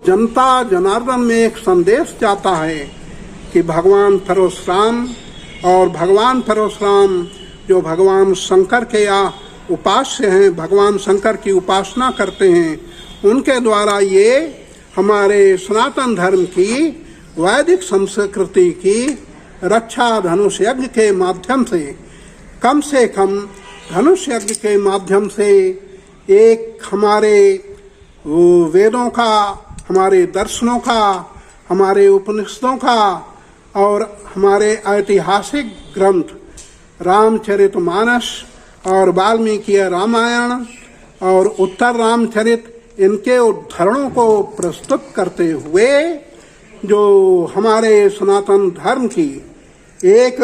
जनता जनार्दन में एक संदेश जाता है कि भगवान परशुराम और भगवान परशुराम जो भगवान शंकर के उपास्य हैं, भगवान शंकर की उपासना करते हैं, उनके द्वारा ये हमारे सनातन धर्म की वैदिक संस्कृति की रक्षा धनुष यज्ञ के माध्यम से कम धनुष यज्ञ के माध्यम से एक हमारे वेदों का, हमारे दर्शनों का, हमारे उपनिषदों का और हमारे ऐतिहासिक ग्रंथ रामचरितमानस और वाल्मीकि रामायण और उत्तर रामचरित, इनके उद्धरणों को प्रस्तुत करते हुए जो हमारे सनातन धर्म की एक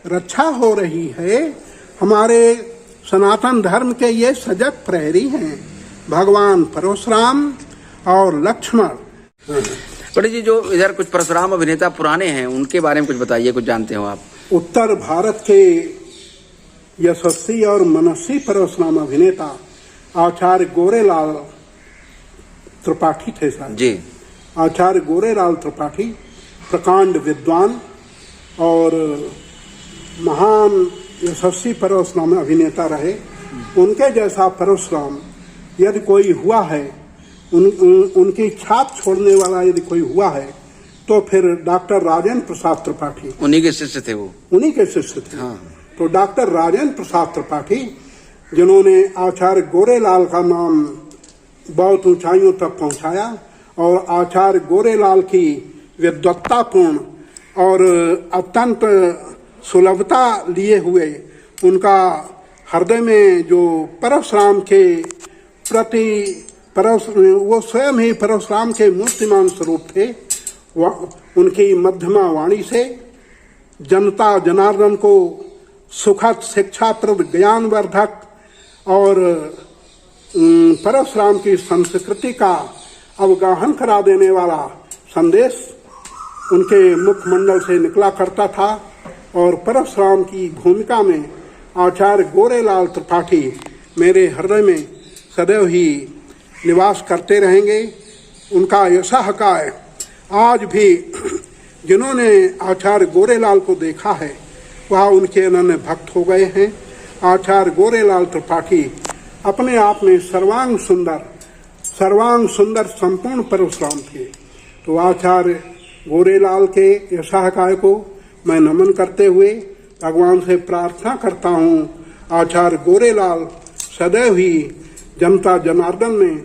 रक्षा हो रही है, हमारे सनातन धर्म के ये सजग प्रहरी हैं भगवान परशुराम और लक्ष्मण। पंडित जी, जो इधर कुछ परशुराम अभिनेता पुराने हैं, उनके बारे में कुछ बताइए, कुछ जानते हो आप? उत्तर भारत के यशस्वी और मनस्वी परशुराम अभिनेता आचार्य गोरेलाल त्रिपाठी थे साहब जी। आचार्य गोरेलाल त्रिपाठी प्रकांड विद्वान और महान यशस्वी परशुराम अभिनेता रहे। उनके जैसा परशुराम यदि कोई हुआ है, उनकी छाप छोड़ने वाला यदि कोई हुआ है, तो फिर डॉक्टर राजेंद्र प्रसाद त्रिपाठी, उन्हीं के शिष्य थे वो। उन्हीं के शिष्य थे। हाँ। तो डॉक्टर राजेंद्र प्रसाद त्रिपाठी, जिन्होंने आचार्य गोरेलाल का नाम बहुत ऊंचाइयों तक पहुंचाया और आचार्य गोरेलाल की विद्वत्तापूर्ण और अत्यंत सुलभता लिए हुए उनका हृदय में जो परशुराम के प्रति वो स्वयं ही परशुराम के मूर्तिमान स्वरूप थे, उनकी मध्यमा वाणी से जनता जनार्दन को सुखद शिक्षाप्रद ज्ञानवर्धक और परशुराम की संस्कृति का अवगाहन करा देने वाला संदेश उनके मुखमंडल से निकला करता था। और परशुराम की भूमिका में आचार्य गोरेलाल त्रिपाठी मेरे हृदय में सदैव ही निवास करते रहेंगे। उनका यशः काय आज भी जिन्होंने आचार्य गोरेलाल को देखा है वह उनके अनन्य भक्त हो गए हैं। आचार्य गोरेलाल त्रिपाठी अपने आप में सर्वांग सुंदर संपूर्ण परशुराम थे। तो आचार्य गोरेलाल के यशः काय को मैं नमन करते हुए भगवान से प्रार्थना करता हूँ, आचार्य गोरेलाल सदैव ही जनता जनार्दन में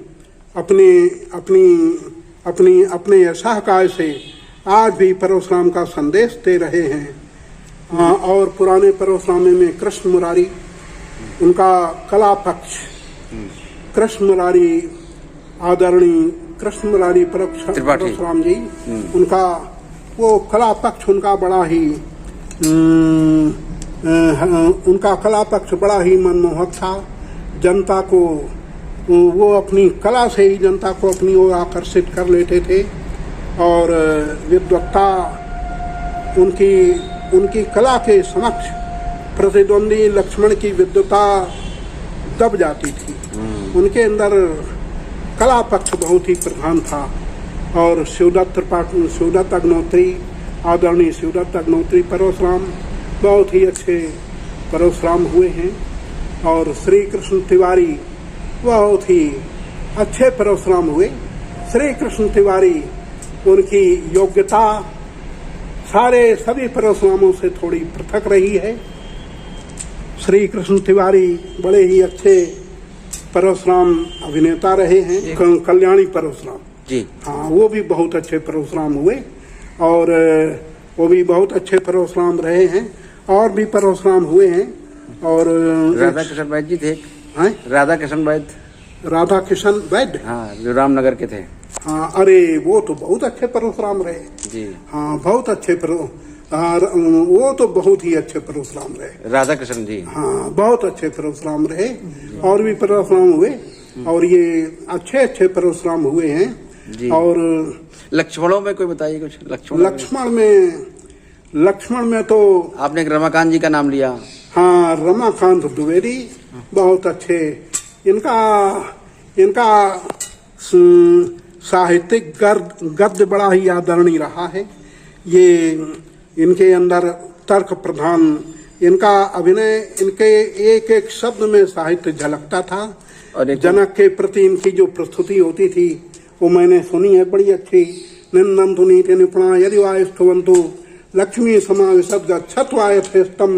अपने यशः काय से आज भी परशुराम का संदेश दे रहे हैं। और पुराने परशुराम में कृष्ण मुरारी, उनका कला पक्ष, कृष्ण मुरारी आदरणीय कृष्ण मुरारी परशुराम जी, उनका वो कला पक्ष उनका बड़ा ही उनका कला पक्ष बड़ा ही मनमोहक था। जनता को वो अपनी कला से ही जनता को अपनी ओर आकर्षित कर लेते थे और विद्वत्ता उनकी कला के समक्ष प्रतिद्वंदी लक्ष्मण की विद्वत्ता दब जाती थी। उनके अंदर कला पक्ष बहुत ही प्रधान था। और शिवदत्त अग्नोत्री, आदरणीय शिवदत्त अग्नोत्री परशुराम बहुत ही अच्छे परशुराम हुए हैं। और श्री कृष्ण तिवारी बहुत ही अच्छे परशुराम हुए। श्री कृष्ण तिवारी, उनकी योग्यता सभी परशुरामों से थोड़ी पृथक रही है। श्री कृष्ण तिवारी बड़े ही अच्छे परशुराम अभिनेता रहे हैं। कल्याणी परशुराम जी, हाँ, वो भी बहुत अच्छे परशुराम हुए और वो भी बहुत अच्छे परशुराम रहे हैं। और भी परशुराम हुए हैं। और राधा किशन वैद्य जी थे। राधा किशन वैद्य, हाँ, जो रामनगर के थे। हाँ, अरे वो तो बहुत अच्छे परशुराम रहे जी। हाँ, बहुत अच्छे वो तो बहुत ही अच्छे परशुराम रहे। राधा कृष्ण जी, हाँ, बहुत अच्छे परशुराम रहे। और भी परशुराम हुए और ये अच्छे परशुराम हुए हैं जी। और लक्ष्मणों में कोई बताइए कुछ? लक्ष्मण में तो आपने एक रमाकांत जी का नाम लिया। हाँ, रमाकांत द्विवेदी बहुत अच्छे। इनका साहित्यिक गद्य बड़ा ही आदरणीय रहा है। ये इनके अंदर तर्क प्रधान इनका अभिनय, इनके एक एक शब्द में साहित्य झलकता था। और जनक के प्रति इनकी जो प्रस्तुति होती थी वो मैंने सुनी है, बड़ी अच्छी। निंदन्तु नीति निपुणा यदि वा स्तुवन्तु लक्ष्मी समाविशद गच्छत्वायथेष्टम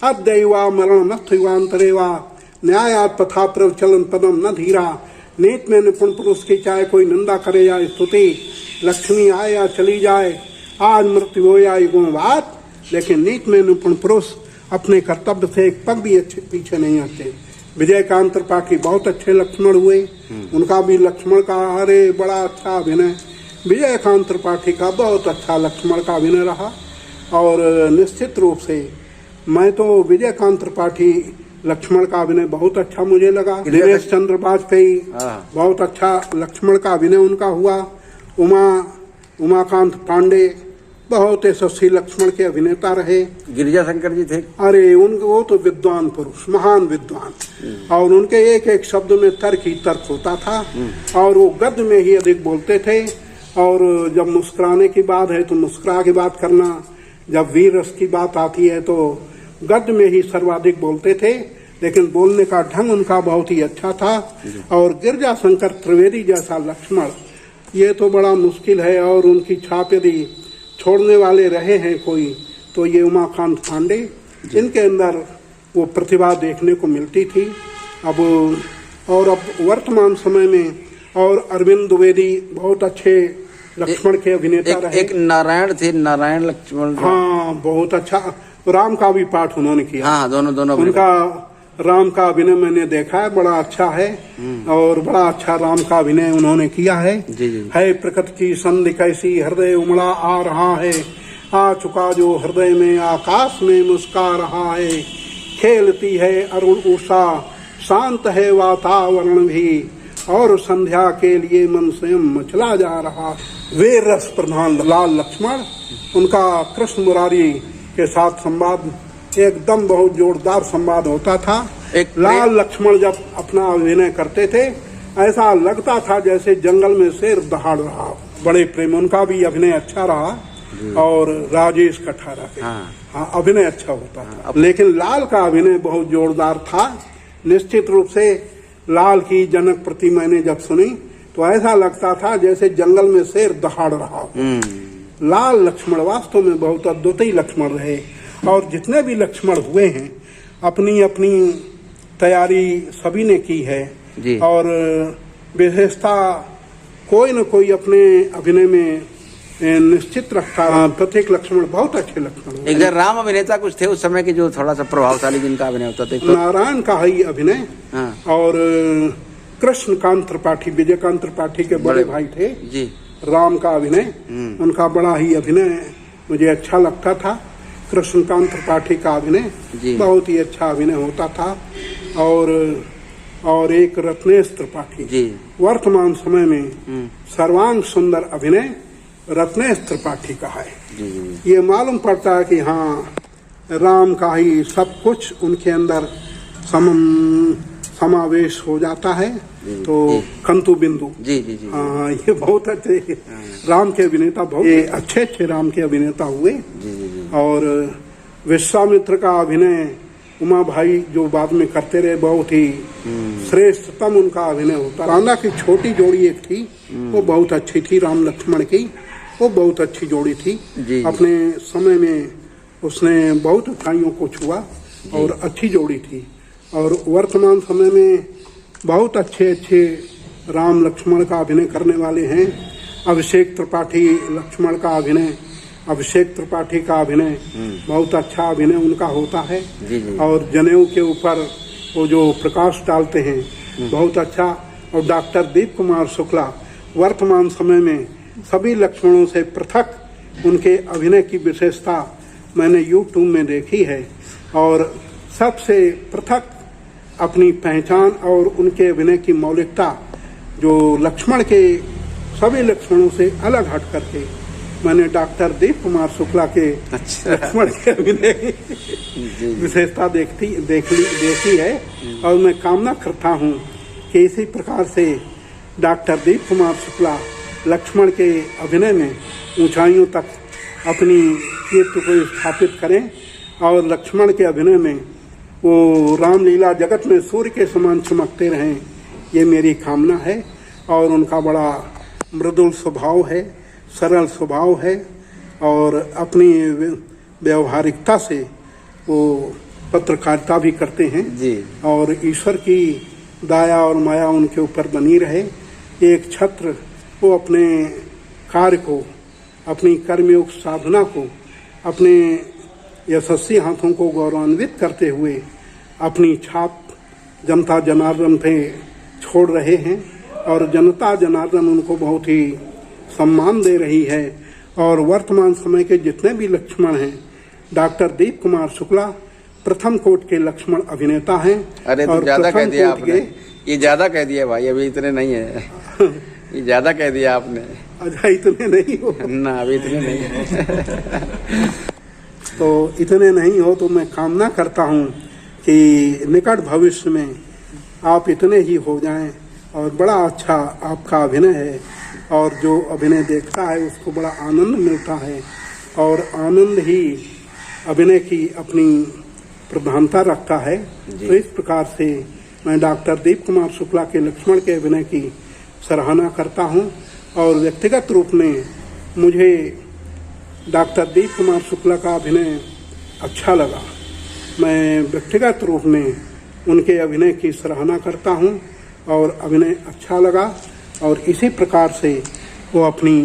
अद्यैवा मरणमस्थयुवान्तरे वा न्यायात् पथा प्रचलन पदम न धीरा। नीत में निपुण पुरुष की चाहे कोई निंदा करे या स्तुति, लक्ष्मी आए या चली जाए, आज मृत्यु हो या गुणवाद, लेकिन नीत में निपुण पुरुष अपने कर्तव्य से एक पग भी अच्छे पीछे नहीं हटते। विजयकांत त्रिपाठी बहुत अच्छे लक्ष्मण हुए, उनका भी लक्ष्मण का अरे बड़ा अच्छा अभिनय, विजयकांत त्रिपाठी का बहुत अच्छा लक्ष्मण का अभिनय रहा। और निश्चित रूप से मैं तो विजयकांत त्रिपाठी लक्ष्मण का अभिनय बहुत अच्छा मुझे लगा। दिनेश चंद्र वाजपेयी बहुत अच्छा लक्ष्मण का अभिनय उनका हुआ। उमाकांत पांडे बहुत यशस्वी लक्ष्मण के अभिनेता रहे। गिरिजा शंकर जी थे, अरे वो तो विद्वान पुरुष, महान विद्वान, और उनके एक एक शब्द में तर्क ही तर्क होता था और वो गद्य में ही अधिक बोलते थे। और जब मुस्कुराने की बात है तो मुस्कुरा की बात करना, जब वीर रस की बात आती है तो गद्य में ही सर्वाधिक बोलते थे, लेकिन बोलने का ढंग उनका बहुत ही अच्छा था। और गिरिजा शंकर त्रिवेदी जैसा लक्ष्मण ये तो बड़ा मुश्किल है, और उनकी छाप यदि छोड़ने वाले रहे हैं कोई तो ये उमाकांत पांडे, इनके अंदर वो प्रतिभा देखने को मिलती थी। अब वर्तमान समय में और अरविंद द्विवेदी बहुत अच्छे लक्ष्मण के अभिनेता रहे। एक नारायण थे, नारायण लक्ष्मण, हाँ बहुत अच्छा, राम का भी पाठ उन्होंने किया। हाँ दोनों उनका राम का अभिनय मैंने देखा है, बड़ा अच्छा है और बड़ा अच्छा राम का अभिनय उन्होंने किया है। जी जी। है प्रकृति की संधि कैसी हृदय उमड़ा आ रहा है, आ चुका जो हृदय में आकाश में मुस्का रहा है, खेलती है अरुण उषा शांत है वातावरण भी, और संध्या के लिए मन स्वयं मचला जा रहा। वे रस प्रधान लाल लक्ष्मण, उनका कृष्ण मुरारी के साथ संवाद एकदम बहुत जोरदार संवाद होता था। लाल लक्ष्मण जब अपना अभिनय करते थे ऐसा लगता था जैसे जंगल में शेर दहाड़ रहा। बड़े प्रेम, उनका भी अभिनय अच्छा रहा। और राजेश कठारा के हाँ अभिनय अच्छा होता था, लेकिन लाल का अभिनय बहुत जोरदार था। निश्चित रूप से लाल की जनक प्रति मैंने जब सुनी तो ऐसा लगता था जैसे जंगल में शेर दहाड़ रहा। लाल लक्ष्मण वास्तव में बहुत अद्वितीय लक्ष्मण रहे, और जितने भी लक्ष्मण हुए हैं अपनी अपनी तैयारी सभी ने की है जी। और विशेषता कोई न कोई अपने अभिनय में निश्चित रखता। प्रत्येक लक्ष्मण बहुत अच्छे लक्ष्मण। एक राम अभिनेता कुछ थे उस समय के जो थोड़ा सा प्रभावशाली जिनका अभिनय होता था? नारायण का ही अभिनय और कृष्णकांत त्रिपाठी, विजयकांत त्रिपाठी के बड़े भाई थे जी। राम का अभिनय उनका बड़ा ही अभिनय मुझे अच्छा लगता था। कृष्णकांत त्रिपाठी का अभिनय बहुत ही अच्छा अभिनय होता था। और एक रत्नेश त्रिपाठी, वर्तमान समय में सर्वांग सुंदर अभिनय रत्नेश त्रिपाठी का है। ये मालूम पड़ता है कि हाँ राम का ही सब कुछ उनके अंदर समावेश हो जाता है। तो कंतु बिंदु जी जी जी हाँ ये बहुत अच्छे राम के अभिनेता, बहुत अच्छे अच्छे राम के अभिनेता हुए। और विश्वामित्र का अभिनय उमा भाई जो बाद में करते रहे, बहुत ही श्रेष्ठतम उनका अभिनय होता। राधा की छोटी जोड़ी एक थी वो बहुत अच्छी थी, राम लक्ष्मण की वो बहुत अच्छी जोड़ी थी। अपने समय में उसने बहुत अच्छाइयों को छुआ और अच्छी जोड़ी थी। और वर्तमान समय में बहुत अच्छे अच्छे राम लक्ष्मण का अभिनय करने वाले हैं। अभिषेक त्रिपाठी लक्ष्मण का अभिनय, अभिषेक त्रिपाठी का अभिनय बहुत अच्छा अभिनय उनका होता है। और जनेऊ के ऊपर वो जो प्रकाश डालते हैं बहुत अच्छा। और डॉक्टर दीप कुमार शुक्ला वर्तमान समय में सभी लक्ष्मणों से पृथक उनके अभिनय की विशेषता मैंने यूट्यूब में देखी है, और सबसे पृथक अपनी पहचान और उनके अभिनय की मौलिकता जो लक्ष्मण के सभी लक्ष्मणों से अलग हट करके मैंने डॉक्टर दीप कुमार शुक्ला के लक्ष्मण के अभिनय की विशेषता देखी है। और मैं कामना करता हूँ कि इसी प्रकार से डॉक्टर दीप कुमार शुक्ला लक्ष्मण के अभिनय में ऊंचाइयों तक अपनी कीर्ति को स्थापित करें और लक्ष्मण के अभिनय में वो रामलीला जगत में सूर्य के समान चमकते रहें, ये मेरी कामना है। और उनका बड़ा मृदुल स्वभाव है, सरल स्वभाव है और अपनी व्यवहारिकता से वो पत्रकारिता भी करते हैं जी। और ईश्वर की दया और माया उनके ऊपर बनी रहे। एक छत्र वो अपने कार्य को, अपनी कर्मयोग साधना को, अपने यशस्वी हाथों को गौरवान्वित करते हुए अपनी छाप जनता जनार्दन पे छोड़ रहे हैं और जनता जनार्दन उनको बहुत ही सम्मान दे रही है। और वर्तमान समय के जितने भी लक्ष्मण हैं, डॉक्टर दीप कुमार शुक्ला प्रथम कोट के लक्ष्मण अभिनेता हैं। अरे तो ज्यादा कह दिया आपने, ये ज्यादा कह दिया भाई, अभी इतने नहीं है। ये ज्यादा कह दिया आपने। अच्छा इतने नहीं हो ना, अभी इतने नहीं है। तो इतने नहीं हो तो मैं कामना करता हूँ कि निकट भविष्य में आप इतने ही हो जाएं। और बड़ा अच्छा आपका अभिनय है और जो अभिनय देखता है उसको बड़ा आनंद मिलता है और आनंद ही अभिनय की अपनी प्रधानता रखता है। तो इस प्रकार से मैं डॉक्टर दीप कुमार शुक्ला के लक्ष्मण के अभिनय की सराहना करता हूँ। और व्यक्तिगत रूप में मुझे डॉक्टर दीप कुमार शुक्ला का अभिनय अच्छा लगा। मैं व्यक्तिगत रूप में उनके अभिनय की सराहना करता हूँ और अभिनय अच्छा लगा और इसी प्रकार से वो अपनी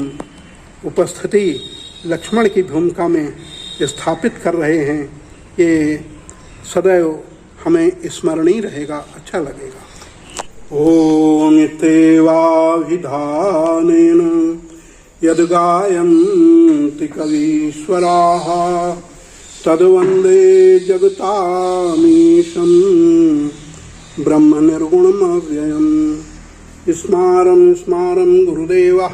उपस्थिति लक्ष्मण की भूमिका में स्थापित कर रहे हैं। ये सदैव हमें स्मरणीय रहेगा, अच्छा लगेगा। ओम इत्येवाभिधानेन यद्गायन्ति कवीश्वराः तद्वन्दे जगतामीशं ब्रह्म निर्गुणमव्ययम्। स्मारं स्मारं गुरुदेवः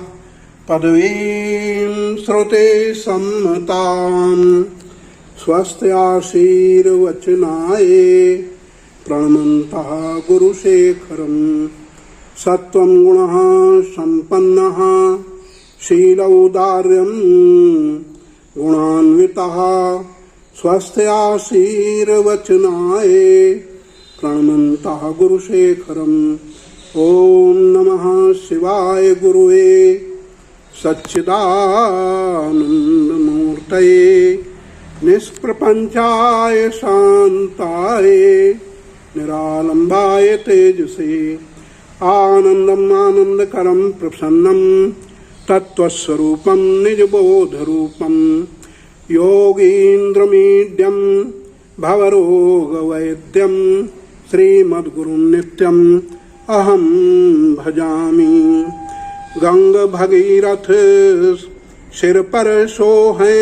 पदवीं श्रुते सम्मताम् स्वस्त्याशीर्वचनाये प्रणमन्तः गुरुशेखरम्। सत्वं गुणः सम्पन्नः शीलौदार्यं गुणान्वितः स्वस्त्याशीर्वचनाये प्रणमन्तः गुरुशेखरम्। ओम नमः शिवाय गुरुवे सच्चिदानन्दमूर्तये निष्प्रपञ्चाय शान्ताय निरालम्बाय तेजसे आनन्दम् आनन्दकरं प्रसन्नं तत्त्वस्वरूपं निजबोधरूपं योगीन्द्रमीड्यं भवरोगवैद्यं श्रीमद्गुरुं नित्यम् अहं भजामि। गंग भगीरथ सिर पर सोहे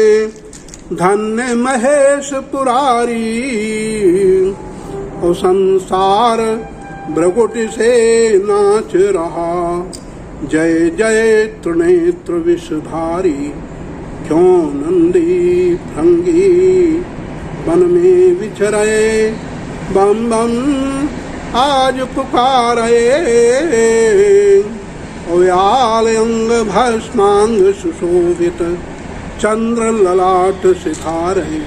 धन्य महेश पुरारी ओ संसार भ्रकुटि से नाच रहा जय जय त्रिनेत्र विषधारी। क्यों नंदी भृंगी वन में विचरे बम बम आज पुकारे व्याल अंग भस्मांग सुशोभित चंद्र ललाट सितारे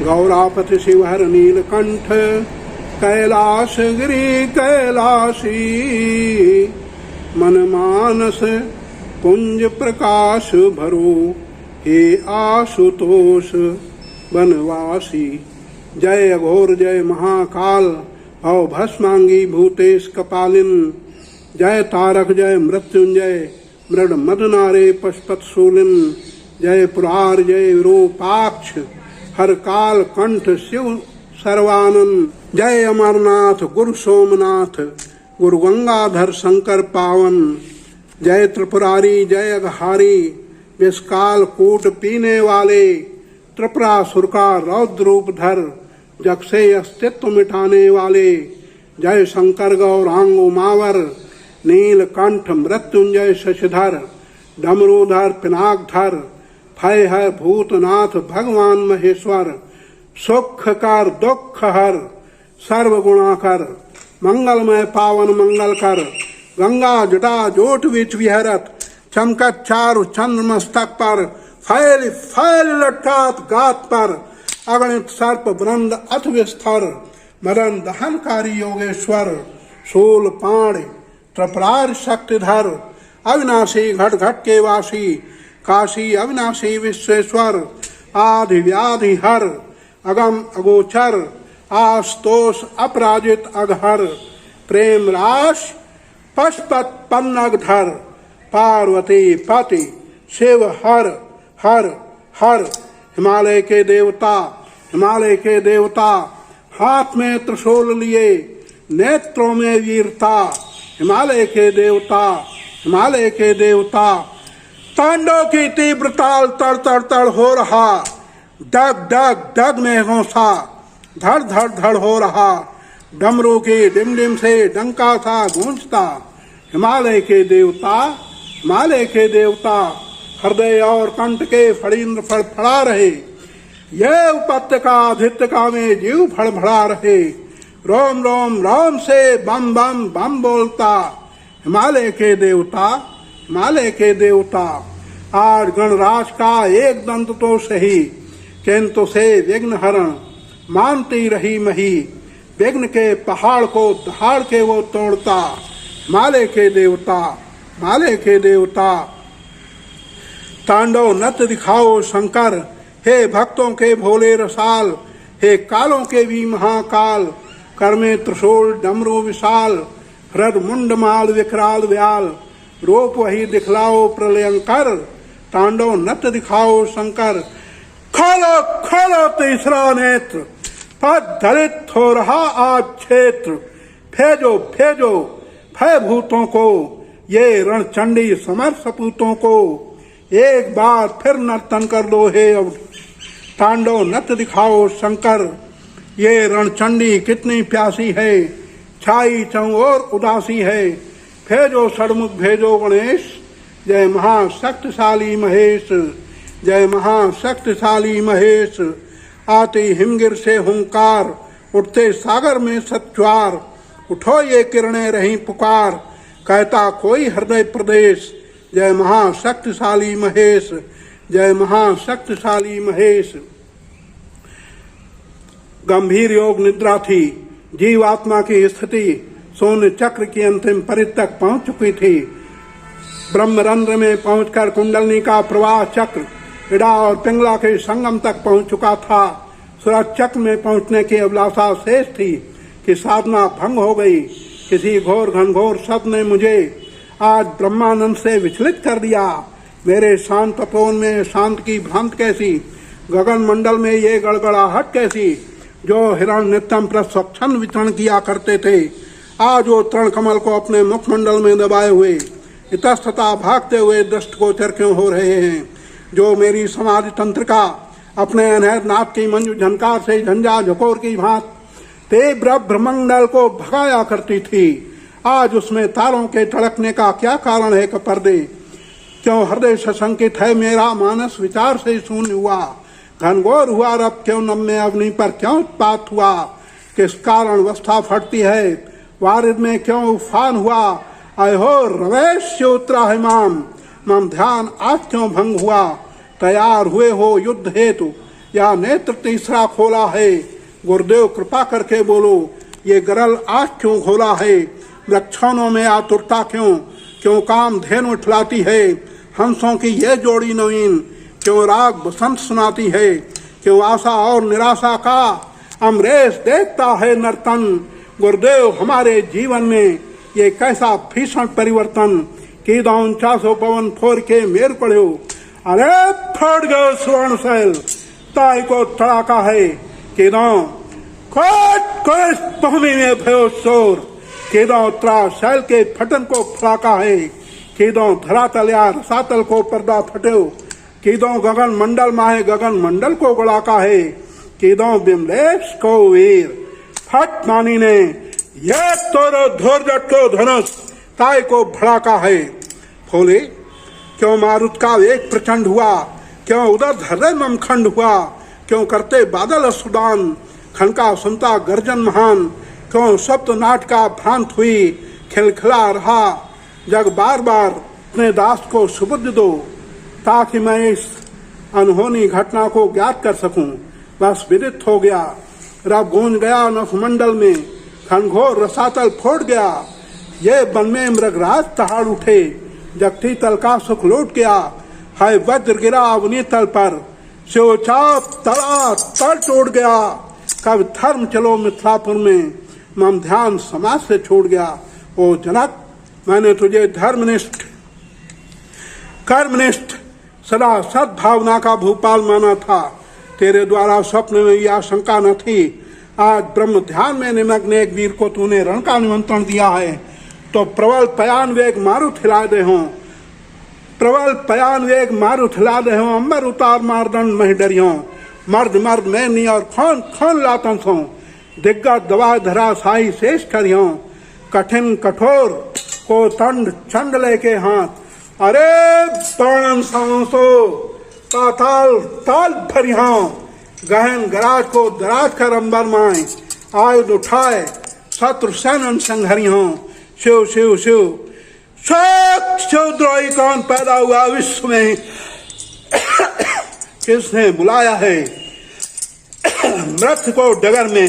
गौरापति शिवहर नीलकंठ कैलाश गिरी कैलाशी मन मानस पुंज प्रकाश भरो हे आशुतोष बनवासी। जय अघोर जय महाकाल भव भस्मांगी भूतेश कपालिन जय तारक जय मृत्युंजय मृड मदनारे पशुपत शूलिन जय पुरार जय विरूपाक्ष हर काल कंठ शिव सर्वानंद। जय अमरनाथ गुरु सोमनाथ गुरु गंगाधर शंकर पावन। जय त्रिपुरारी जय अघहारी विषकाल कूट पीने वाले त्रिपुरासुर का रौद्र रूप धर जग से अस्तित्व मिटाने वाले। जय शंकर गौरांग उमावर नीलकंठ मृत्युंजय शशिधर डमरूधर पिनाकधर भय हर भूतनाथ भगवान महेश्वर सुख कर दुख हर सर्व गुणाकर मंगलमय पावन मंगल कर गंगा जटा जोट विच विहरत चमकत चारु चंद्र मस्तक पर, फैल फैल लटकात गात पर, अगणित सर्प वृंद अथ विस्तर, मरण दहनकारी योगेश्वर, शूल पाण त्रिपुरार शक्तिधर, अविनाशी घट घट के वासी, काशी अविनाशी विश्वेश्वर, आदि व्याधि हर, अगम अगोचर, आस्तोष अपराजित अघहर, प्रेम राश पशुपत पन्नगधर, पार्वती पति शिव हर हर हर। हिमालय के देवता, हिमालय के देवता, हाथ में त्रिशूल लिए, नेत्रों में वीरता, हिमालय के देवता, हिमालय के देवता। तांडव की तीव्र ताल तड़ तड़ तड़ हो रहा, डग डग डग मेघों सा, धड़ धड़ धड़ हो रहा, डमरू की डिम डिम से डंका सा गूंजता। हिमालय के देवता, हिमालय के देवता, हृदय और कंठ के फड़ींद्र फड़फड़ा रहे, ये उपत्यका आदित्यका में जीव फड़फड़ा रहे, रोम रोम रोम से बम बम बम बोलता। हिमालय के देवता, हिमालय के देवता। आज गणराज का एक दंत तो सही, किंतु से विघ्न हरण मानती रही मही, विघ्न के पहाड़ को दहाड़ के वो तोड़ता। हिमालय के देवता, हिमालय के देवता। तांडव नृत्य दिखाओ शंकर, हे भक्तों के भोले रसाल, हे कालों के भी महाकाल, कर में त्रिशूल डमरू विशाल, हृद मुंड माल विकराल व्याल, रूप वही दिखलाओ प्रलयंकर, तांडव नृत्य दिखाओ शंकर। खोलो खोलो तीसरा नेत्र, पद दलित हो रहा आज क्षेत्र, भेजो भेजो भय भूतों को, ये रणचंडी समर सपूतों को, एक बार फिर नर्तन कर दो हे अब, तांडव नृत्य दिखाओ शंकर। ये रणचंडी कितनी प्यासी है, छाई चौर उदासी है, भेजो षडमुख भेजो गणेश, जय महाशक्तिशाली महेश, जय महाशक्तिशाली महेश। आती हिमगिर से हुंकार, उठते सागर में सत्वार, उठो ये किरणें रही पुकार, कहता कोई हृदय प्रदेश, जय महाशक्तिशाली महेश, जय महाशक्तिशाली महेश। गंभीर योग निद्रा थी, जीवात्मा की स्थिति शून्य चक्र की अंतिम परिधि तक पहुंच चुकी थी। ब्रह्मरंध्र में पहुंचकर कुंडलनी का प्रवाह चक्र इड़ा और पिंगला के संगम तक पहुंच चुका था। सूरज चक्र में पहुंचने की अभिलाषा शेष थी कि साधना भंग हो गई। किसी घोर घनघोर शब्द ने मुझे आज ब्रह्मानंद से विचलित कर दिया। मेरे शांत तपोवन में शांत की भ्रांत कैसी, गगन मंडल में ये गड़गड़ाहट कैसी, जो हिरण नित्यम प्रस्वच्छंद विचरण किया करते थे, आज वो तृण कमल को अपने मुखमंडल में दबाए हुए इतस्तता भागते हुए दृष्टिगोचर क्यों हो रहे हैं। जो मेरी समाधि तंत्र का अपने अनहद नाथ की मंजू झनकार से झंझा झकोर की भांत तीव्र ब्रह्मंडल को भगाया करती थी, आज उसमें तारों के तड़कने का क्या कारण है कि पर्दे क्यों हृदय सशंकित है। मेरा मानस विचार से शून्य हुआ, घनघोर हुआ, रब क्यों नम्य अग्नि पर क्यों उत्पात हुआ, किस कारण अवस्था फटती है, वारिद में क्यों उफान हुआ, अहो रवेश से उतरा है मम ध्यान आज क्यों भंग हुआ। तैयार हुए हो युद्ध हेतु या नेत्र तीसरा खोला है, गुरुदेव कृपा करके बोलो ये गरल आज क्यों खोला है। लक्षणों में आतुरता क्यों, क्यों काम धेनु उठलाती है, हंसों की ये जोड़ी नवीन क्यों राग बसंत सुनाती है, क्यों आशा और निराशा का अमरेश देखता है नर्तन। गुरुदेव हमारे जीवन में ये कैसा भीषण परिवर्तन, की दाउन 400 पवन फोर के मेर पड़ो, अरे फट गए स्वर्ण शैल ताई को तड़ाका है, की दाउ भूमि में भयो शोर, की दाउ त्रा शैल के फटन को फड़ाका है, की दाउ धरातल या रसातल को पर्दा फटो, की दाउ गगन मंडल माहे गगन मंडल को गड़ाका है, की दाउ बिमलेश को वीर फट मानी ने ये तोरो धोरजट को धनुष ताई को भड़ाका है। फोले क्यों मारुत का वेग प्रचंड हुआ, क्यों उधर हृदय ममखंड हुआ, क्यों करते बादल सुदान, खनका सुनता गर्जन महान, क्यों सप्त नाट का भ्रांत हुई खिलखिला रहा, जग बार बार अपने दास को सुपुर्द दो ताकि मैं इस अनहोनी घटना को ज्ञात कर सकूं। बस विदित हो गया, रब गूंज गया नभमंडल में, घनघोर रसातल फोड़ गया। ये वन में मृगराज तहाड़ उठे, जगती तल का सुख लूट गया। है वज्र गिरा अवनी तल पर, शिवचाप तला तल टूट गया। कब धर्म चलो मिथिलापुर में, मम ध्यान समाज से छूट गया। ओ जनक, मैंने तुझे धर्मनिष्ठ कर्मनिष्ठ सदा सद्भावना का भूपाल माना था। तेरे द्वारा स्वप्न में यह आशंका न थी। आज ब्रह्म ध्यान में निमग्न एक वीर को तूने रण का निमंत्रण दिया है, तो प्रबल पयान वेग मारुत हिला दे हो, प्रबल पयान वेग मारुत हिला दे हो। अंबर उतार मारदंड मह डरियो, मर्द मर्द मैनी और खौन खौन लातन सो। दिग्गज दवा धरा साई शेष करियो, कठिन कठोर को तंड चंड लेके हाथ। अरे बाण सांसो पाताल ताल भरिया, गहन गराज को दराज कर अंबर माए। आयुध उठाए शत्रु सैनन संघरियो, शिव शिव शिव शिवद्रोही कौन पैदा हुआ विश्व में, किसने बुलाया है मृत्यु को डगर में।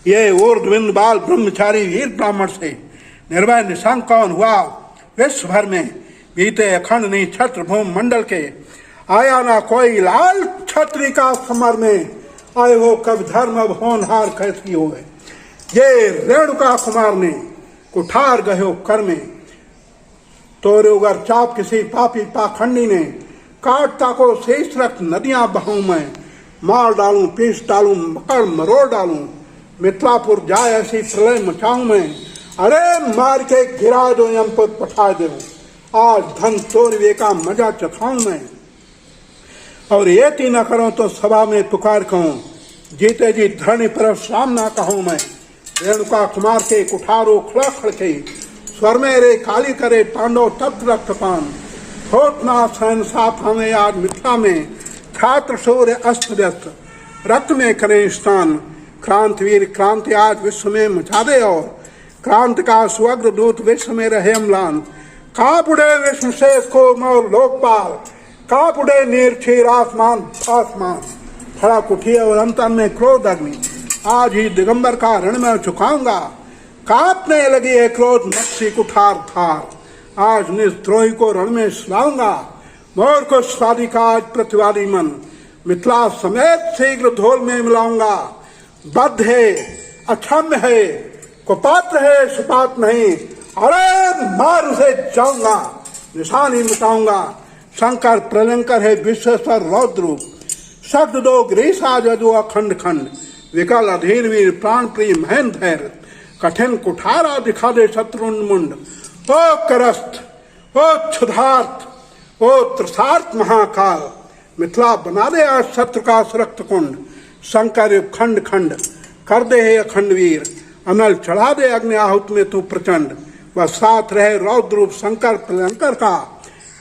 ये ऊर्ध्वविंद बाल ब्रह्मचारी वीर ब्राह्मण से निर्भय निशंक कौन हुआ विश्व भर में। बीते अखंड नहीं छत्र भूम मंडल के, आया ना कोई लाल छत्री का समर में। आए हो कब धर्म अब होनहार कैसी हो है। ये रेणुका कुमार ने कुठार गयो कर में, तोरे उगर चाप किसी पापी पाखंडी ने। काटता को शेष रक्त नदियां बहाऊं मैं, मार डालूं पीस डालूं मकड़ मरोड़ डालूं। मिथिलापुर जाए ऐसी प्रलय मचाऊं मैं, अरे मार के गिरा दो यमपुर पठा दो। आज धन चोरवे का मजा चखाऊं मैं, और ये ती न करो तो सभा में पुकार कहूं। जीते जी धरणी पर सामना कहूं मैं। रेणुका कुमार के कुठारो खड़ा खड़के, स्वर में रे काली करे पांडव तप्त रक्तपान। होटना सहन साथ हमें आज मिथिला में, छात्र सूर्य अस्त व्यस्त रक्त में करें स्नान। क्रांतिवीर क्रांति आज विश्व में मचा दे, और क्रांति का सुअग्र दूत विश्व में रहे अम्लान। कांप उड़े विश्व शेष को मोर लोकपाल, कांप उड़े नीर क्षीर आसमान आसमान। खड़ा कुठिए और अंतन में क्रोध अग्नि, आज ही दिगंबर का रण में चुकाऊंगा। कांपने लगी है क्रोध मत्सी कुठार थार, आज निस्द्रोही को रण में सुनाऊंगा। मोर को स्वादी का आज प्रतिवादी मन, मिथिला समेत शीघ्र धोल में मिलाऊंगा। बद्ध है अक्षम्य है, कुपात्र है सुपात नहीं। अरे मार उसे जाऊंगा, निशानी मिटाऊंगा। शंकर प्रलंकर है विश्वेश्वर रौद्र, शब्द दो ग्रीसा जदु अखंड खंड। विकल अधीर वीर प्राण प्रिय महन धैर्य, कठिन कुठारा दिखा दे शत्रुन मुंड। ओ करस्थ, ओ क्षुधार्थ, ओ त्रसार्थ महाकाल, मिथिला बना दे आज शत्रु का सुरक्त कुंड। शंकर खंड खंड कर दे है अखंड वीर, अनल चढ़ा दे अग्नि आहुत में तू प्रचंड। वह साथ रहे रौद्र रूप शंकर प्रलंकर का,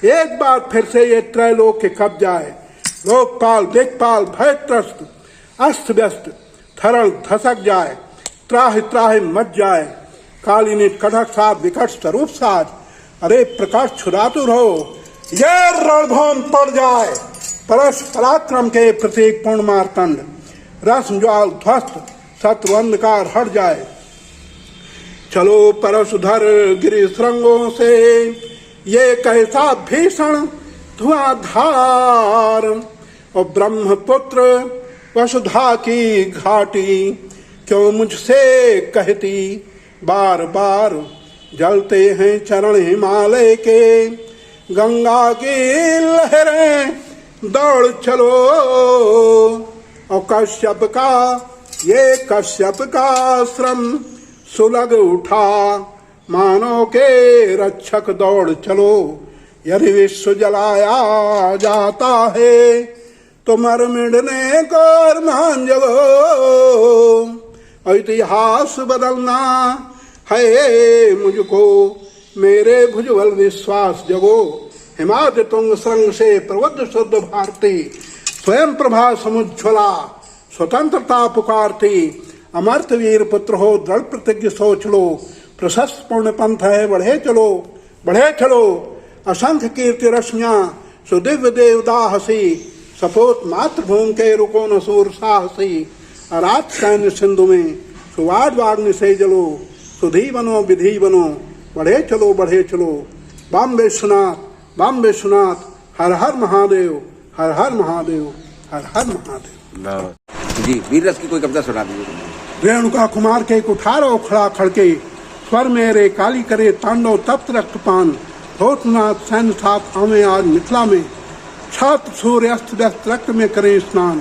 एक बार फिर से ये त्रैलोक के कब जाए। लोकपाल दिक्पाल भय त्रस्त अस्त व्यस्त, थरण धसक जाए, त्राहि त्राहि मच जाए। कालिनी कटक साथ विकट स्वरूप साज, अरे प्रकाश छुरातुर हो ये रणभूम पड़ जाए। परश पराक्रम के प्रतीक पूर्ण मारतंड, रस ज्वाल ध्वस्त शत्रु अंधकार हट जाए। चलो परशुधर गिरि श्रृंगों से, ये कैसा भीषण धुआंधार। और ब्रह्मपुत्र वसुधा की घाटी, क्यों मुझसे कहती बार बार। जलते हैं चरण हिमालय के, गंगा की लहरें दौड़ चलो। और कश्यप का श्रम सुलग उठा, मानव के रक्षक दौड़ चलो। यदि विश्व जलाया जाता है, तो मर मिटने को अरमान जगो। इतिहास बदलना है मुझको, मेरे भुजबल विश्वास जगो। हिमाद्रि तुंग संग से प्रबुद्ध शुद्ध भारती, स्वयं प्रभा समुज्ज्वला स्वतंत्रता पुकारती। अमर्थ वीर पुत्र हो दृढ़ प्रतिज्ञ सोच लो, प्रशस्त पूर्ण पंथ है बढ़े चलो। बढ़े चलो असंख्य कीर्ति रश्मियां सुदिव्य देवदा हसी सपोत मातृभूमि के रुको न सूर साहसी अरात सैन्य सिंधु में सुवाड वाग्नि से जलो सुधी बनो विधि बनो बढ़े चलो बम विश्वनाथ हर हर महादेव हर हर महादेव हर हर महादेव। जी वीर रस की कोई कविता सुना दीजिए। रेणुका कुमार के कुठारो खड़ा खड़के स्वर मेरे काली करे तांडव तप्त रक्तपान भूतनाथ सैन्य साथ आवे आज मिथिला में छात्र सूर्य अस्त व्यस्त रक्त में करे स्नान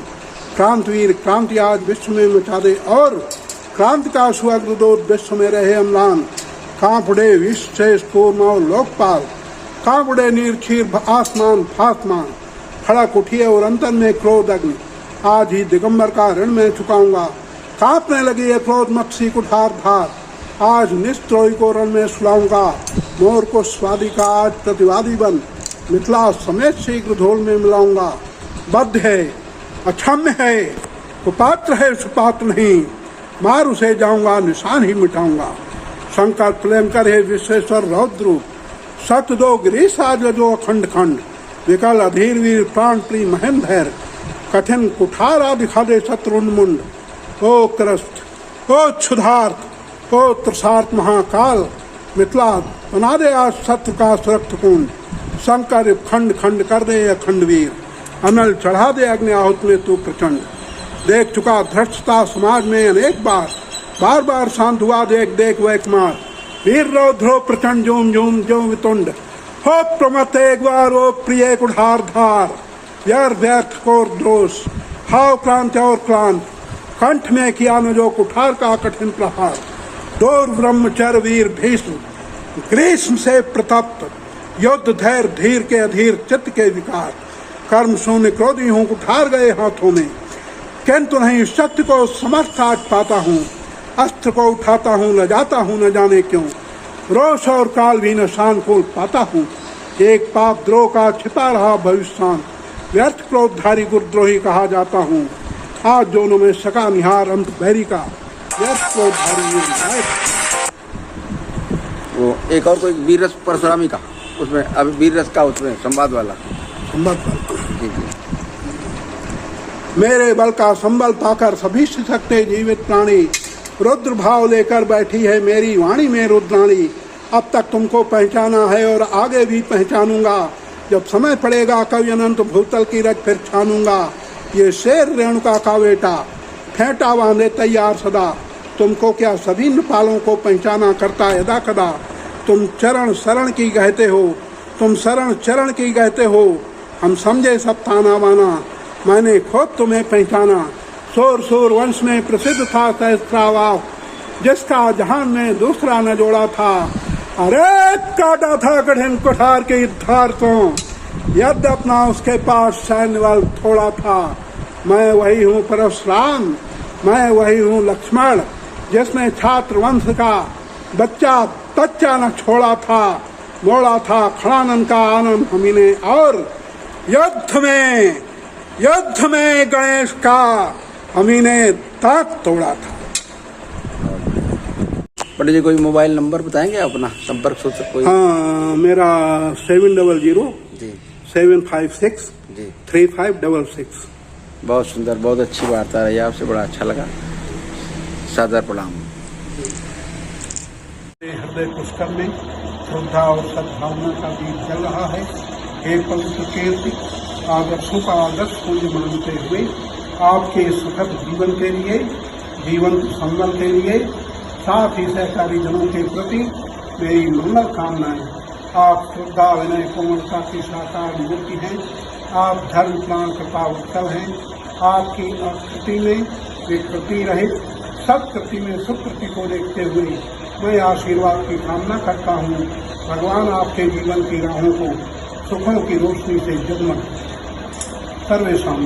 क्रांतिवीर क्रांति आज विश्व में मचा दे और क्रांति का सुअग्रदूत विश्व में रहे अम्लान कांप उड़े विश्व शेष कूर्मा लोकपाल कांप उड़े नीर क्षीर आसमान फासमान खड़क उठिए और अंतर में क्रोध अग्नि आज ही दिगंबर का ऋण में चुकाऊंगा कांपने लगी है क्रोध मक्सी कुठार धार आज निस्त्रोही को रण में सुलाऊंगा मोर को स्वादी का आज प्रतिवादी बन मिथिला समेत शीघ्र धोल में मिलाऊंगा बद्ध है अक्षम्य है कुपात्र है सुपात्र नहीं मार उसे जाऊंगा निशान ही मिटाऊंगा शंकर प्लेंकर है विश्वेश्वर रौद्र सत्य दो गिरीश आज जो अखंड खंड विकल अधीर वीर प्राण प्रिय महेंद्र धैर्य कठिन कुठारा दिखा दे शत्रुन्मुंड ओ क्रस्त ओ क्षुधार्थ ओ त्रसार्थ महाकाल मिथिला बना दे आज शत्रु का सुरक्त कुंड शंकर खंड खंड कर दे अखंड वीर अनल चढ़ा दे अग्नि आहुत में तू प्रचंड देख चुका धृष्टता समाज में अनेक बार बार शांत हुआ देख वह कुमार वीर रौद्रो प्रचंड जोम जोम जो वितुंड हो प्रमत एक बार ओ प्रिय कुठार धार व्यर्थ को दोष हाव क्रांत और क्रांत कंठ में किया न जो कुठार का कठिन प्रहार दौर ब्रह्मचर्य वीर भीष्म ग्रीष्म से प्रतप्त युद्ध धैर्य धीर के अधीर चित्त के विकार कर्म शून्य क्रोधी हूँ कुठार गए हाथों में किंतु नहीं शक्ति को समर्थ आज पाता हूँ अस्त्र को उठाता हूँ न जाता हूँ न जाने क्यों रोष और काल भी न शांकुल पाता हूँ एक पाप द्रोह का छिपा रहा भविष्यान व्यर्थ क्रोधधारी गुरुद्रोही कहा जाता हूँ आज दोनों में सका निहार अंत बैरी का व्यर्थ क्रोधधारी वो एक और कोई वीर रस परशुरामी का उसमें अभी वीर रस का उसमें संवाद वाला जी जी। मेरे बल का संबल पाकर सभी सकते जीवित प्राणी रुद्र भाव लेकर बैठी है मेरी वाणी में रुद्राणी अब तक तुमको पहचाना है और आगे भी पहचानूंगा जब समय पड़ेगा कवि अनंत भूतल की रच फिर छानूंगा ये शेर रेणुका का बेटा फेंटा बांधे तैयार सदा तुमको क्या सभी नृपालों को पहचाना करता यदा कदा तुम चरण शरण की कहते हो तुम शरण चरण की कहते हो हम समझे सब ताना बाना मैंने खुद तुम्हें पहचाना सूर वंश में प्रसिद्ध था सहस्त्रावास जिसका जहान में दूसरा न जोड़ा था अरे काटा था कठिन कुठार के धार तो यद्यपना उसके पास सैन्य बल थोड़ा था मैं वही हूँ परशुराम मैं वही हूँ लक्ष्मण जिसने छात्र वंश का बच्चा न छोड़ा था मोड़ा था खड़ानंद का आनंद हमी ने और युद्ध में गणेश का हमी ने ताक तोड़ा था। पंडित जी कोई मोबाइल नंबर बताएंगे अपना संपर्क सूत्र कोई? हाँ मेरा 700 जी 756 जी 3566। बहुत सुंदर बहुत अच्छी वार्ता रही आपसे बड़ा अच्छा लगा सादर प्रणाम। हृदय पुष्कर में श्रद्धा और सद्भावना का बीज चल रहा है। एक पवित्र कीर्ति आदर्शों का आदर्श पूज्य मानते हुए आपके सुखद जीवन के लिए जीवन संबल के लिए साथ ही सहकारी जनों के प्रति मेरी मंगल कामनाएं। आप श्रद्धा विनय कोमलता की साकार मूर्ति हैं। आप धर्म प्राण कृपा उत्सव हैं। आपकी आकृति में विकृति रहित सब कृति में सुकृति को देखते हुए मैं आशीर्वाद की कामना करता हूँ। भगवान आपके जीवन की राहों को सुखों की रोशनी से जगमग सर्वेशाम।